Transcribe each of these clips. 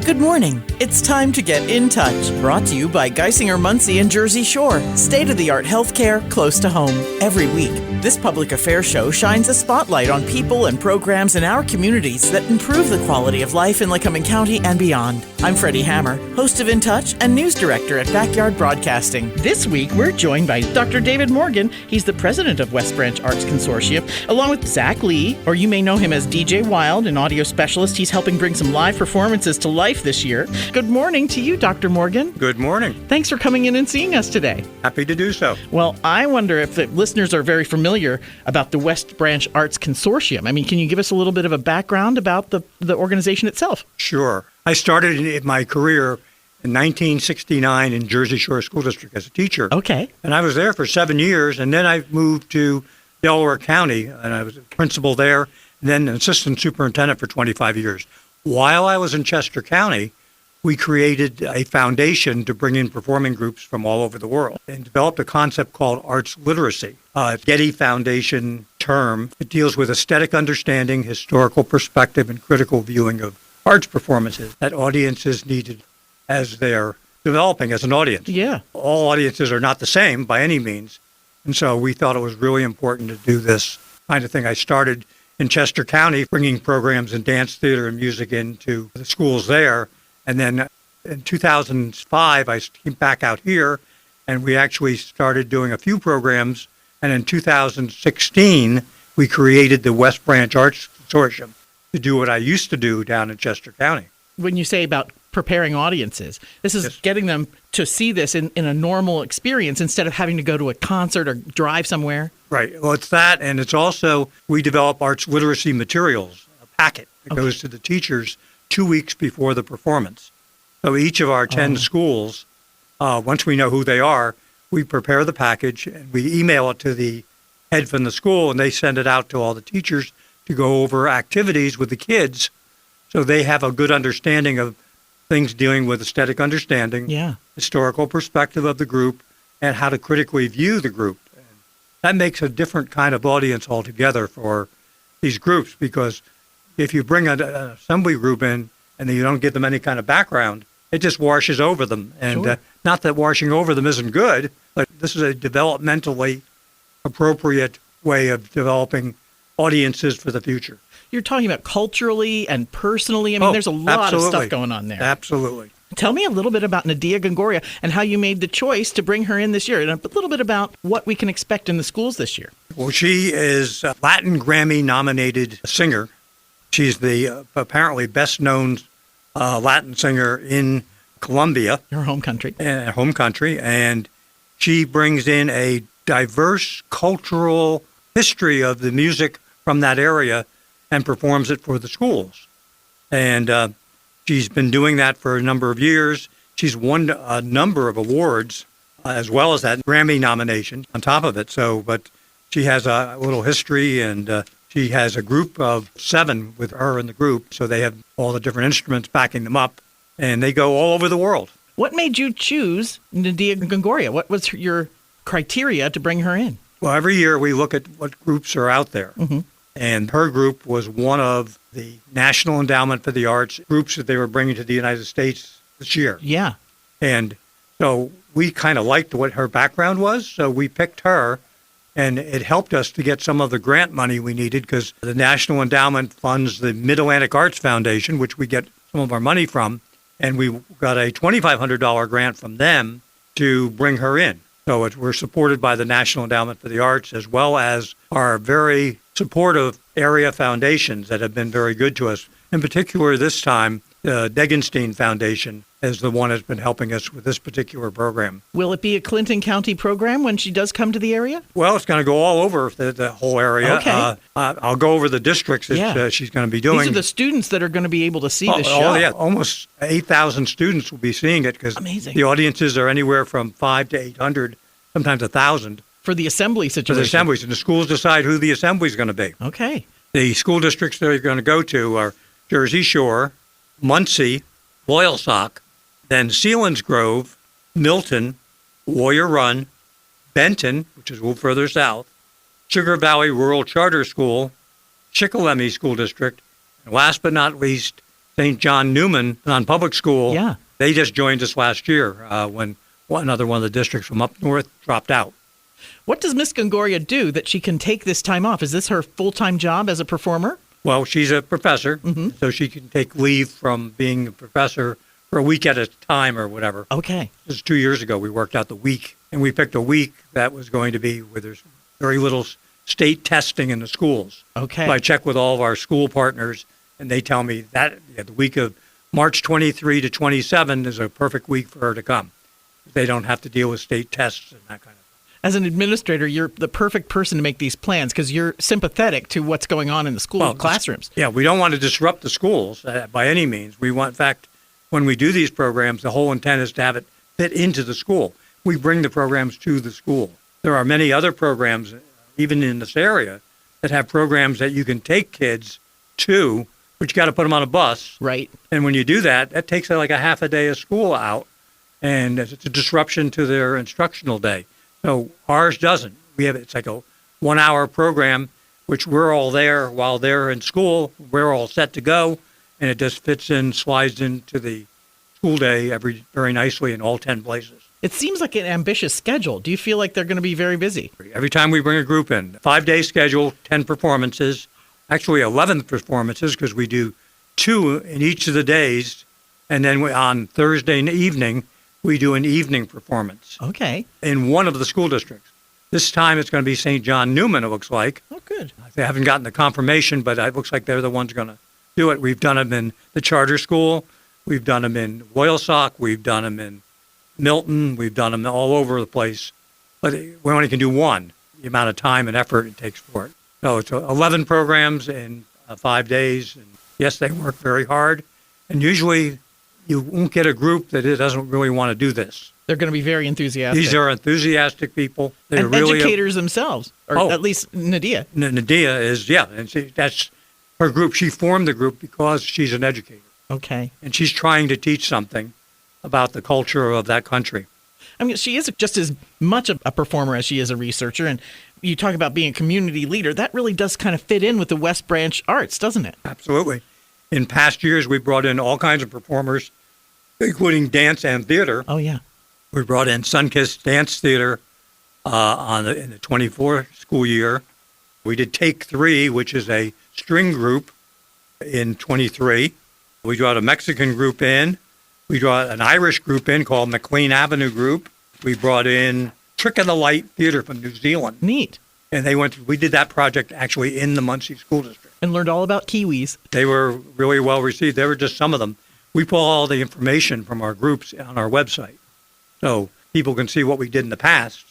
Good morning. It's time to get in touch. Brought to you by Geisinger Muncie and Jersey Shore. State-of-the-art healthcare close to home. Every week, this public affairs show shines a spotlight on people and programs in our communities that improve the quality of life in Lycoming County and beyond. I'm Freddi Hammer, host of In Touch and news director at Backyard Broadcasting. This week, we're joined by Dr. David Morgan. He's the president of West Branch Arts Consortium, along with Zach Lee, or you may know him as DJ Wild, an audio specialist. He's helping bring some live performances to life this year. Good morning to you, Dr. Morgan. Good morning. Thanks for coming in and seeing us today. Happy to do so. Well, I wonder if the listeners are very familiar about the West Branch Arts Consortium. I mean, can you give us a little bit of a background about the organization itself? Sure. I started my career in 1969 in Jersey Shore School District as a teacher. Okay. And I was there for 7 years, and then I moved to Delaware County, and I was a principal there, and then an assistant superintendent for 25 years. While I was in Chester County, we created a foundation to bring in performing groups from all over the world and developed a concept called arts literacy, a Getty Foundation term. It deals with aesthetic understanding, historical perspective, and critical viewing of arts performances that audiences needed as they're developing as an audience. Yeah. All audiences are not the same by any means. And so we thought it was really important to do this kind of thing. I started in Chester County, bringing programs in dance, theater, and music into the schools there. And then in 2005, I came back out here, and we actually started doing a few programs. And in 2016, we created the West Branch Arts Consortium to do what I used to do down in Chester County. When you say about preparing audiences, this is getting them to see this in a normal experience instead of having to go to a concert or drive somewhere. Right. Well, it's that, and it's also, we develop arts literacy materials, a packet that goes to the teachers 2 weeks before the performance. So each of our 10 schools, once we know who they are, we prepare the package and we email it to the head from the school, and they send it out to all the teachers to go over activities with the kids so they have a good understanding of things dealing with aesthetic understanding, historical perspective of the group, and how to critically view the group. And that makes a different kind of audience altogether for these groups, because if you bring an assembly group in and then you don't give them any kind of background, it just washes over them. And not that washing over them isn't good, but this is a developmentally appropriate way of developing audiences for the future. You're talking about culturally and personally. I mean, there's a lot of stuff going on there. Absolutely. Tell me a little bit about Nidia Gongora and how you made the choice to bring her in this year, and a little bit about what we can expect in the schools this year. Well, she is a Latin Grammy nominated singer. She's the apparently best known Latin singer in Colombia. Her home country. And she brings in a diverse cultural history of the music from that area and performs it for the schools. And she's been doing that for a number of years. She's won a number of awards, as well as that Grammy nomination on top of it. So, but she has a little history, and she has a group of 7 with her in the group. So they have all the different instruments backing them up, and they go all over the world. What made you choose Nidia Gongora? What was your criteria to bring her in? Well, every year we look at what groups are out there. Mm-hmm. And her group was one of the National Endowment for the Arts groups that they were bringing to the United States this year. Yeah. And so we kind of liked what her background was, so we picked her, and it helped us to get some of the grant money we needed, because the National Endowment funds the Mid-Atlantic Arts Foundation, which we get some of our money from, and we got a $2,500 grant from them to bring her in. So we're supported by the National Endowment for the Arts, as well as our very supportive area foundations that have been very good to us. In particular, this time, the Degenstein Foundation is the one that's been helping us with this particular program. Will it be a Clinton County program when she does come to the area? Well, it's going to go all over the whole area. Okay. I'll go over the districts that she's going to be doing. These are the students that are going to be able to see this show. Oh, yeah. Almost 8,000 students will be seeing it, because the audiences are anywhere from 500 to 800, sometimes 1,000. For the assembly situation. For the assemblies, and the schools decide who the assembly is going to be. Okay. The school districts they're going to go to are Jersey Shore, Muncie, Loyalsock, then Selinsgrove, Milton, Warrior Run, Benton, which is a little further south, Sugar Valley Rural Charter School, Shikellamy School District, and last but not least, St John Neumann non-public school. Yeah. They just joined us last year when another one of the districts from up north dropped out. What does Miss Gongora do that she can take this time off? Is this her full-time job as a performer? Well, she's a professor, so she can take leave from being a professor for a week at a time or whatever. Okay. This is 2 years ago. We worked out the week, and we picked a week that was going to be where there's very little state testing in the schools. Okay. So I check with all of our school partners, and they tell me that the week of March 23 to 27 is a perfect week for her to come. They don't have to deal with state tests and that kind of thing. As an administrator, you're the perfect person to make these plans because you're sympathetic to what's going on in the school classrooms. Yeah, we don't want to disrupt the schools by any means. We want, in fact, when we do these programs, the whole intent is to have it fit into the school. We bring the programs to the school. There are many other programs, even in this area, that have programs that you can take kids to, but you got to put them on a bus. Right. And when you do that, that takes like a half a day of school out, and it's a disruption to their instructional day. So ours doesn't. It's like a 1 hour program, which we're all there while they're in school. We're all set to go, and it just fits in, slides into the school day very nicely in all 10 places. It seems like an ambitious schedule. Do you feel like they're going to be very busy? Every time we bring a group in, 5-day schedule, 10 performances, actually 11 performances because we do 2 in each of the days, and then on Thursday evening, we do an evening performance. Okay. In one of the school districts. This time it's going to be St. John Neumann, it looks like. Oh, good. They haven't gotten the confirmation, but it looks like they're the ones going to do it. We've done them in the charter school. We've done them in Loyalsock. We've done them in Milton. We've done them all over the place. But we only can do one, the amount of time and effort it takes for it. So it's 11 programs in 5 days. And yes, they work very hard. And usually you won't get a group that doesn't really want to do this. They're going to be very enthusiastic. These are enthusiastic people. They're and really educators themselves, or at least Nidia. Nidia is, and that's her group. She formed the group because she's an educator. Okay. And she's trying to teach something about the culture of that country. I mean, she is just as much a performer as she is a researcher. And you talk about being a community leader. That really does kind of fit in with the West Branch Arts, doesn't it? Absolutely. In past years, we brought in all kinds of performers, including dance and theater. Oh, yeah. We brought in Sunkist Dance Theater in the 24 school year. We did Take 3, which is a string group, in 23. We brought a Mexican group in. We brought an Irish group in called McLean Avenue Group. We brought in Trick of the Light Theater from New Zealand. Neat. And we did that project actually in the Muncie School District. And learned all about Kiwis. They were really well received. They were just some of them. We pull all the information from our groups on our website. So people can see what we did in the past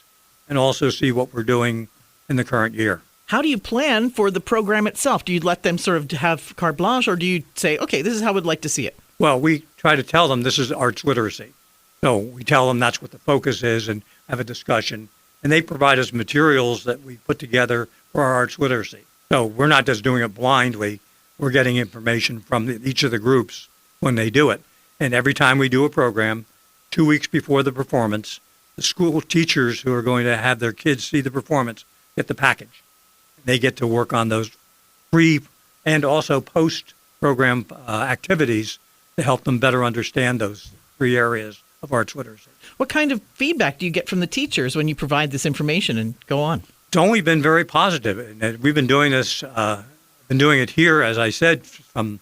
and also see what we're doing in the current year. How do you plan for the program itself? Do you let them sort of have carte blanche, or do you say, okay, this is how we'd like to see it? Well, we try to tell them this is arts literacy. So we tell them that's what the focus is and have a discussion. And they provide us materials that we put together for our arts literacy. So we're not just doing it blindly. We're getting information from each of the groups when they do it. And every time we do a program, 2 weeks before the performance, the school teachers who are going to have their kids see the performance get the package. They get to work on those pre and also post-program activities to help them better understand those 3 areas of arts literacy. What kind of feedback do you get from the teachers when you provide this information and go on? It's only been very positive. And we've been doing this, been doing it here, as I said, from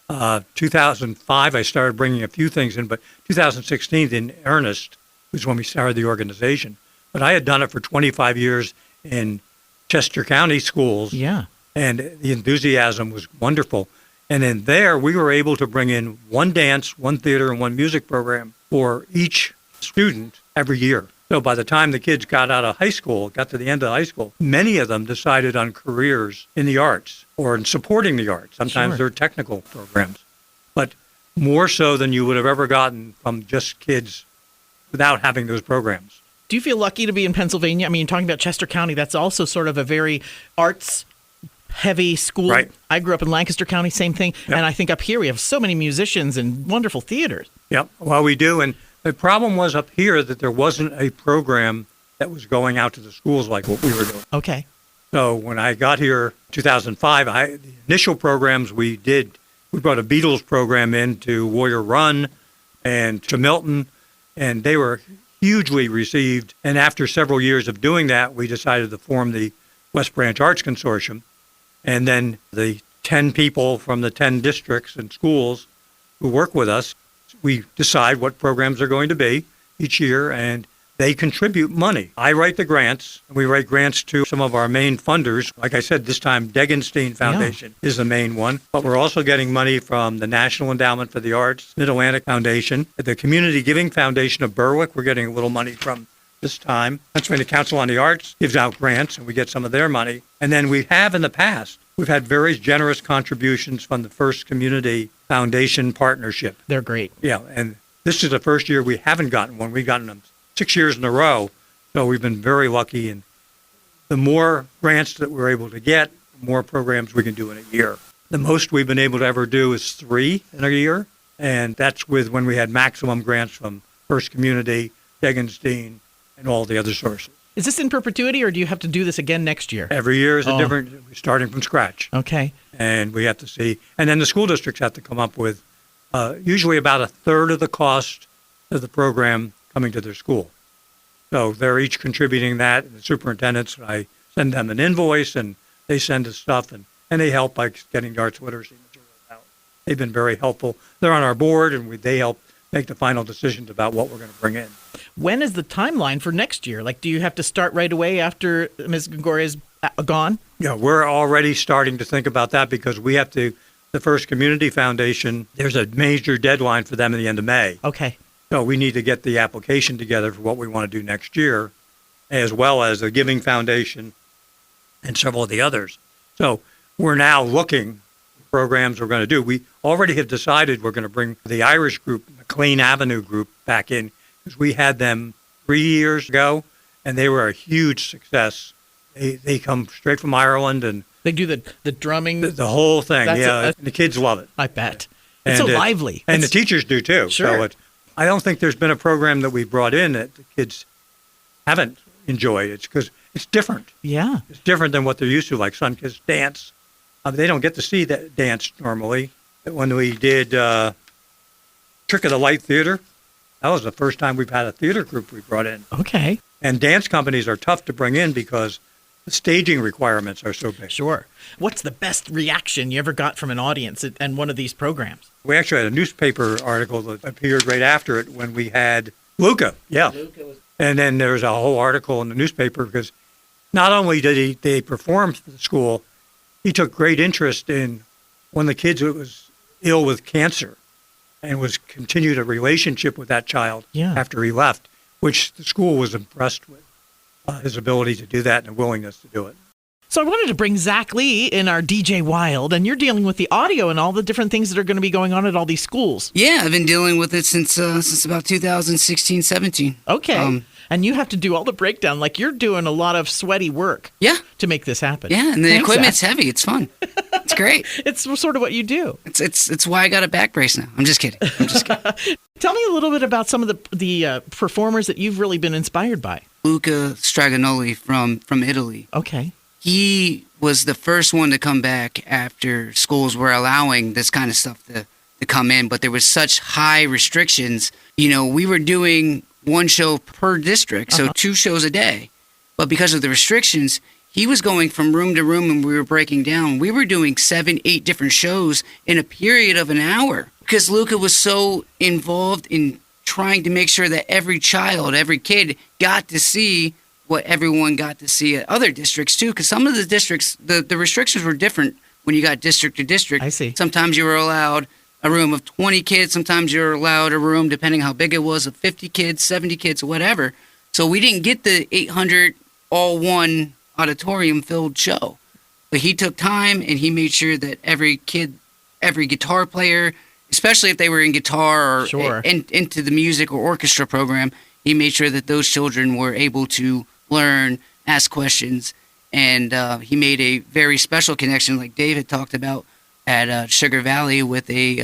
2005. I started bringing a few things in, but 2016 in earnest was when we started the organization. But I had done it for 25 years in Chester County schools. Yeah. And the enthusiasm was wonderful. And in there, we were able to bring in 1 dance, 1 theater, and 1 music program for each student every year. So by the time the kids got out of high school, got to the end of high school, many of them decided on careers in the arts or in supporting the arts. Sometimes they're technical programs, but more so than you would have ever gotten from just kids without having those programs. Do you feel lucky to be in Pennsylvania? I mean, talking about Chester County, that's also sort of a very arts-heavy school. Right. I grew up in Lancaster County, same thing. Yep. And I think up here we have so many musicians and wonderful theaters. Yep, well, we do. And the problem was up here that there wasn't a program that was going out to the schools like what we were doing. Okay. So when I got here in 2005, the initial programs we did We brought a Beatles program into Warrior Run and to Milton, and they were hugely received. And after several years of doing that, we decided to form the West Branch Arts Consortium. And then the 10 people from the 10 districts and schools who work with us, we decide what programs are going to be each year, and they contribute money. I write the grants. We write grants to some of our main funders. Like I said, this time, Degenstein Foundation is the main one. But we're also getting money from the National Endowment for the Arts, Mid-Atlantic Foundation, the Community Giving Foundation of Berwick. We're getting a little money from this time. Pennsylvania Council on the Arts gives out grants, and we get some of their money. And then we have in the past, we've had very generous contributions from the First Community Foundation Partnership. They're great. Yeah, and this is the first year we haven't gotten one. We've gotten them 6 years in a row, so we've been very lucky. And the more grants that we're able to get, the more programs we can do in a year. The most we've been able to ever do is 3 in a year, and that's with when we had maximum grants from First Community, Degenstein, and all the other sources. Is this in perpetuity, or do you have to do this again next year? Every year is a different, starting from scratch. Okay. And we have to see, and then the school districts have to come up with usually about a third of the cost of the program coming to their school. So they're each contributing that, and the superintendents, I send them an invoice, and they send us stuff, and they help by getting the arts literacy materials out. They've been very helpful. They're on our board, and they help make the final decisions about what we're going to bring in. When is the timeline for next year? Like, do you have to start right away after Ms. Gongora is gone? Yeah, we're already starting to think about that because we have to, the First Community Foundation, there's a major deadline for them at the end of May. Okay. So we need to get the application together for what we want to do next year, as well as the Giving Foundation and several of the others. So we're now looking at programs we're going to do. We already have decided we're going to bring the Irish group, McLean Avenue group, back in because we had them 3 years ago, and they were a huge success. They come straight from Ireland, and they do the drumming, the whole thing. And the kids love it. I bet. It's so lively. And the teachers do too. Sure. So I don't think there's been a program that we brought in that the kids haven't enjoyed. It's because it's different. Yeah. It's different than what they're used to, like Sun Kids Dance. They don't get to see that dance normally. When we did Trick of the Light Theater, that was the first time we've had a theater group we brought in. Okay. And dance companies are tough to bring in because the staging requirements are so big. Sure. What's the best reaction you ever got from an audience at one of these programs? We actually had a newspaper article that appeared right after it when we had Luca. Yeah. And then there was a whole article in the newspaper because not only did they perform for the school, he took great interest in one of the kids who was ill with cancer and was continued a relationship with that child after he left, which the school was impressed with, his ability to do that and willingness to do it. So I wanted to bring Zach Lee in our DJ Wild, and you're dealing with the audio and all the different things that are going to be going on at all these schools. Yeah, I've been dealing with it since about 2016, 17. Okay. And you have to do all the breakdown. Like, you're doing a lot of sweaty work to make this happen. Yeah, and the equipment's heavy. It's fun. It's great. It's sort of what you do. It's why I got a back brace now. I'm just kidding. Tell me a little bit about some of the performers that you've really been inspired by. Luca Straganoli from Italy. Okay. He was the first one to come back after schools were allowing this kind of stuff to come in, but there was such high restrictions. You know, we were doing one show per district, so 2 shows a day. But because of the restrictions, he was going from room to room and we were breaking down. We were doing 7, 8 different shows in a period of an hour because Luca was so involved in trying to make sure that every child, every kid got to see what everyone got to see at other districts too, because some of the districts, the restrictions were different when you got district to district. I see. Sometimes you were allowed a room of 20 kids. Sometimes you were allowed a room, depending how big it was, of 50 kids, 70 kids, whatever. So we didn't get the 800 all one auditorium filled show. But he took time and he made sure that every kid, every guitar player, especially if they were in guitar or into the music or orchestra program, he made sure that those children were able to learn, ask questions, and he made a very special connection, like David talked about, at Sugar Valley with a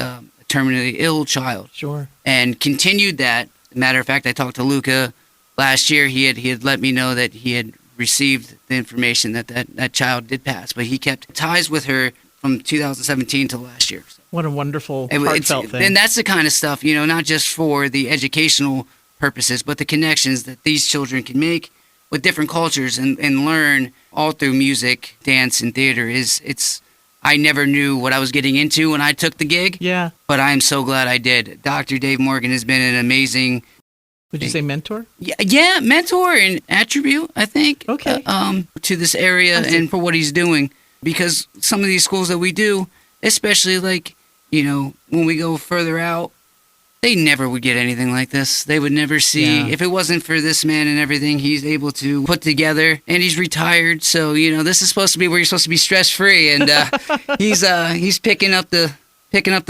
terminally ill child. Sure. And continued that. Matter of fact, I talked to Luca last year. He had let me know that he had received the information that child did pass, but he kept ties with her from 2017 to last year. So. What a wonderful, And heartfelt thing. And that's the kind of stuff, not just for the educational purposes, but the connections that these children can make with different cultures and learn all through music, dance, and theater. I never knew what I was getting into when I took the gig. Yeah. But I am so glad I did. Dr. Dave Morgan has been an amazing... Would you say mentor? Yeah, mentor and attribute, I think. Okay. To this area and for what he's doing. Because some of these schools that we do, especially when we go further out, they never would get anything like this. They would never see, if it wasn't for this man and everything he's able to put together, and he's retired. So, this is supposed to be where you're supposed to be stress-free. And he's picking up the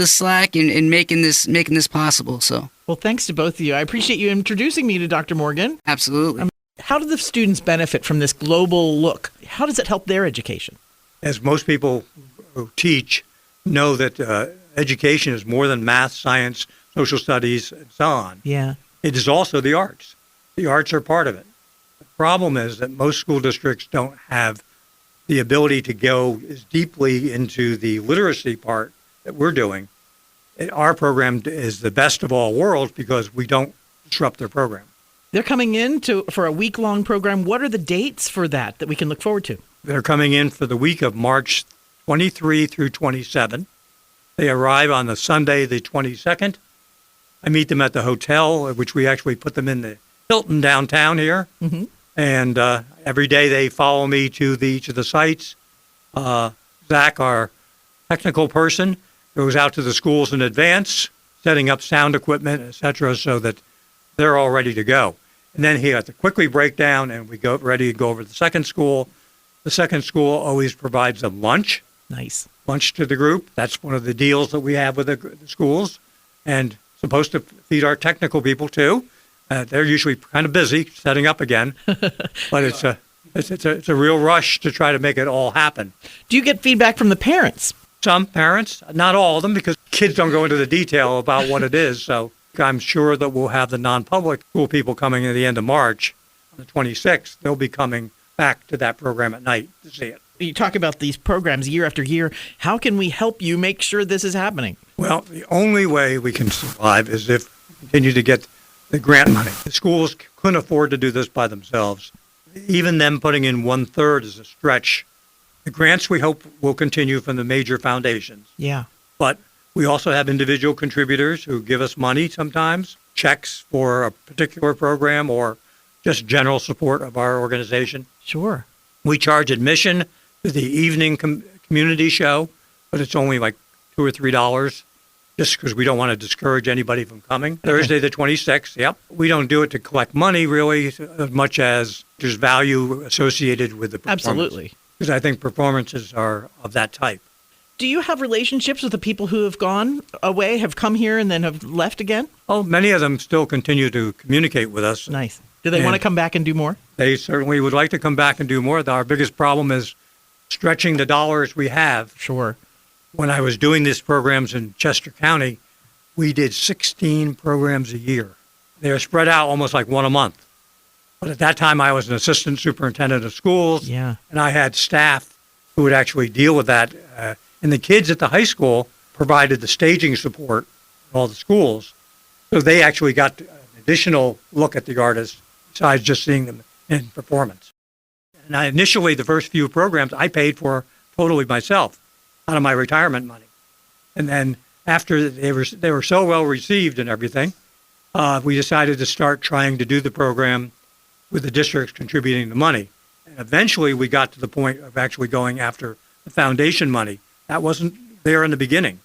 slack and making this possible. So, well, thanks to both of you. I appreciate you introducing me to Dr. Morgan. Absolutely. How do the students benefit from this global look? How does it help their education? As most people who teach know that education is more than math, science, social studies, and so on. Yeah. It is also the arts. The arts are part of it. The problem is that most school districts don't have the ability to go as deeply into the literacy part that we're doing. Our program is the best of all worlds because we don't disrupt their program. They're coming in for a week-long program. What are the dates for that we can look forward to? They're coming in for the week of March 23 through 27. They arrive on the Sunday, the 22nd. I meet them at the hotel, which we actually put them in the Hilton downtown here. Mm-hmm. And every day they follow me to each of the sites. Zach, our technical person, goes out to the schools in advance, setting up sound equipment, et cetera, so that they're all ready to go. And then he has to quickly break down, and we go ready to go over to the second school. The second school always provides them lunch. Nice. Lunch to the group. That's one of the deals that we have with the schools. And supposed to feed our technical people too. They're usually kind of busy setting up again, but it's a real rush to try to make it all happen. Do you get feedback from the parents? Some parents, not all of them, because kids don't go into the detail about what it is. So I'm sure that we'll have the non-public school people coming at the end of March, on the 26th. They'll be coming back to that program at night to see it. You talk about these programs year after year. How can we help you make sure this is happening? Well, the only way we can survive is if we continue to get the grant money. The schools couldn't afford to do this by themselves. Even them putting in 1/3 is a stretch. The grants we hope will continue from the major foundations. Yeah. But we also have individual contributors who give us money sometimes, checks for a particular program or just general support of our organization. Sure. We charge admission to the evening community show, but it's only like $2 or $3 just because we don't want to discourage anybody from coming. Okay. Thursday the 26th, yep. We don't do it to collect money really as much as there's value associated with the performance. Absolutely. Because I think performances are of that type. Do you have relationships with the people who have gone away, have come here and then have left again? Oh, many of them still continue to communicate with us. Nice. Do they want to come back and do more? They certainly would like to come back and do more. Our biggest problem is stretching the dollars we have. Sure. When I was doing these programs in Chester County, we did 16 programs a year. They were spread out almost like one a month. But at that time, I was an assistant superintendent of schools, and I had staff who would actually deal with that. And the kids at the high school provided the staging support in all the schools. So they actually got an additional look at the artists besides just seeing them in performance. And initially, the first few programs, I paid for totally myself out of my retirement money. And then after they were so well received and everything, we decided to start trying to do the program with the districts contributing the money. And eventually, we got to the point of actually going after the foundation money. That wasn't there in the beginning.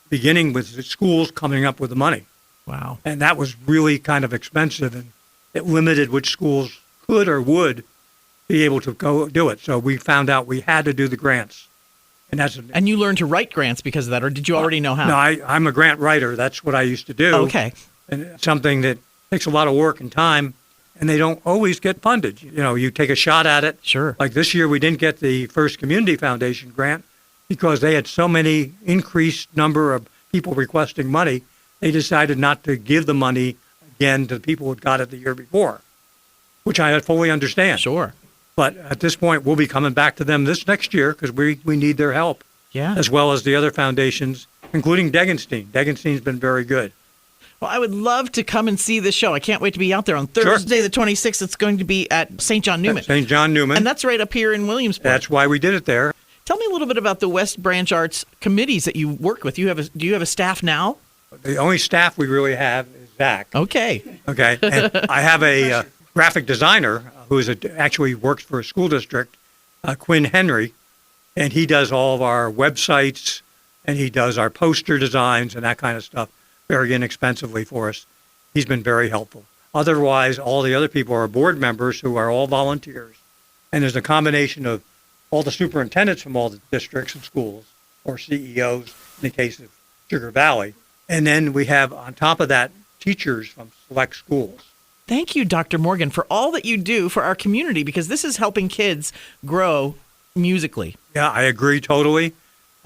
Beginning with the schools coming up with the money. Wow. And that was really kind of expensive, and it limited which schools could or would be able to go do it. So we found out we had to do the grants. And you learned to write grants because of that, or did you already know how? No, I'm a grant writer. That's what I used to do. Okay. And it's something that takes a lot of work and time, and they don't always get funded. You take a shot at it. Sure. Like this year, we didn't get the First Community Foundation grant because they had so many increased number of people requesting money. They decided not to give the money again to the people who got it the year before, which I fully understand. Sure. But at this point, we'll be coming back to them this next year because we need their help, as well as the other foundations. including Degenstein. Degenstein's been very good. Well, I would love to come and see this show. I can't wait to be out there on Thursday, the 26th. It's going to be at St. John Neumann. St. John Neumann. And that's right up here in Williamsport. That's why we did it there. Tell me a little bit about the West Branch Arts committees that you work with. Do you have a staff now? The only staff we really have is Zach. Okay. Okay. And I have a graphic designer who actually works for a school district, Quinn Henry, and he does all of our websites, and he does our poster designs and that kind of stuff very inexpensively for us. He's been very helpful. Otherwise, all the other people are board members who are all volunteers. And there's a combination of all the superintendents from all the districts and schools, or CEOs in the case of Sugar Valley. And then we have, on top of that, teachers from select schools. Thank you, Dr. Morgan, for all that you do for our community, because this is helping kids grow musically. Yeah, I agree totally.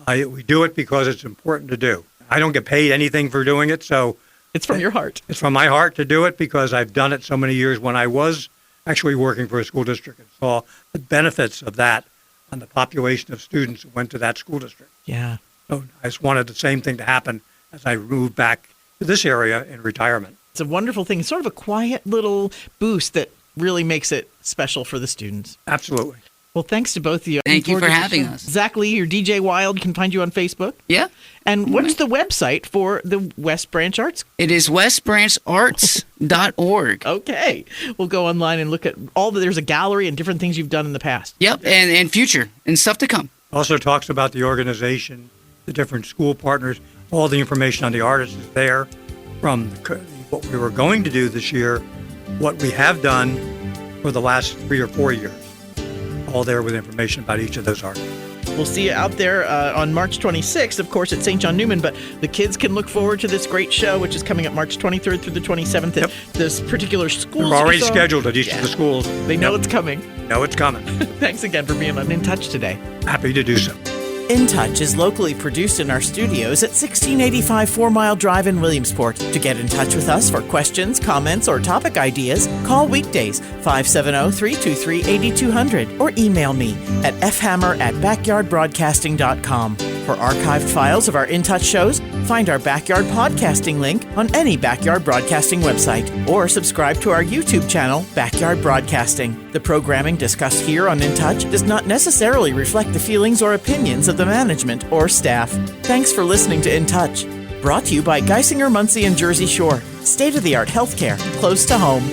We do it because it's important to do. I don't get paid anything for doing it, so... It's from your heart. It's from my heart to do it because I've done it so many years when I was actually working for a school district and saw the benefits of that on the population of students who went to that school district. Yeah. So I just wanted the same thing to happen as I moved back to this area in retirement. It's a wonderful thing. It's sort of a quiet little boost that really makes it special for the students. Absolutely. Well, thanks to both of you. Thank you for having us. Zach Lee, your DJ Wild, can find you on Facebook. Yeah. And what's the website for the West Branch Arts? It is westbrancharts.org. Okay. We'll go online and look at there's a gallery and different things you've done in the past. Yep, and future and stuff to come. Also talks about the organization, the different school partners, all the information on the artists is there from what we were going to do this year, what we have done for the last 3 or 4 years. All there with information about each of those artists. We'll see you out there on March 26th, of course, at St. John Neumann, but the kids can look forward to this great show, which is coming up March 23rd through the 27th at this particular school. They're already scheduled at each of the schools. They know it's coming. Know it's coming. Thanks again for being on In Touch today. Happy to do so. In Touch is locally produced in our studios at 1685 4 Mile Drive in Williamsport. To get in touch with us for questions, comments, or topic ideas, call weekdays 570-323-8200 or email me at fhammer@backyardbroadcasting.com. For archived files of our In Touch shows, find our Backyard Podcasting link on any Backyard Broadcasting website or subscribe to our YouTube channel, Backyard Broadcasting. The programming discussed here on In Touch does not necessarily reflect the feelings or opinions of the management or staff. Thanks for listening to In Touch. Brought to you by Geisinger, Muncie, and Jersey Shore. State-of-the-art healthcare close to home.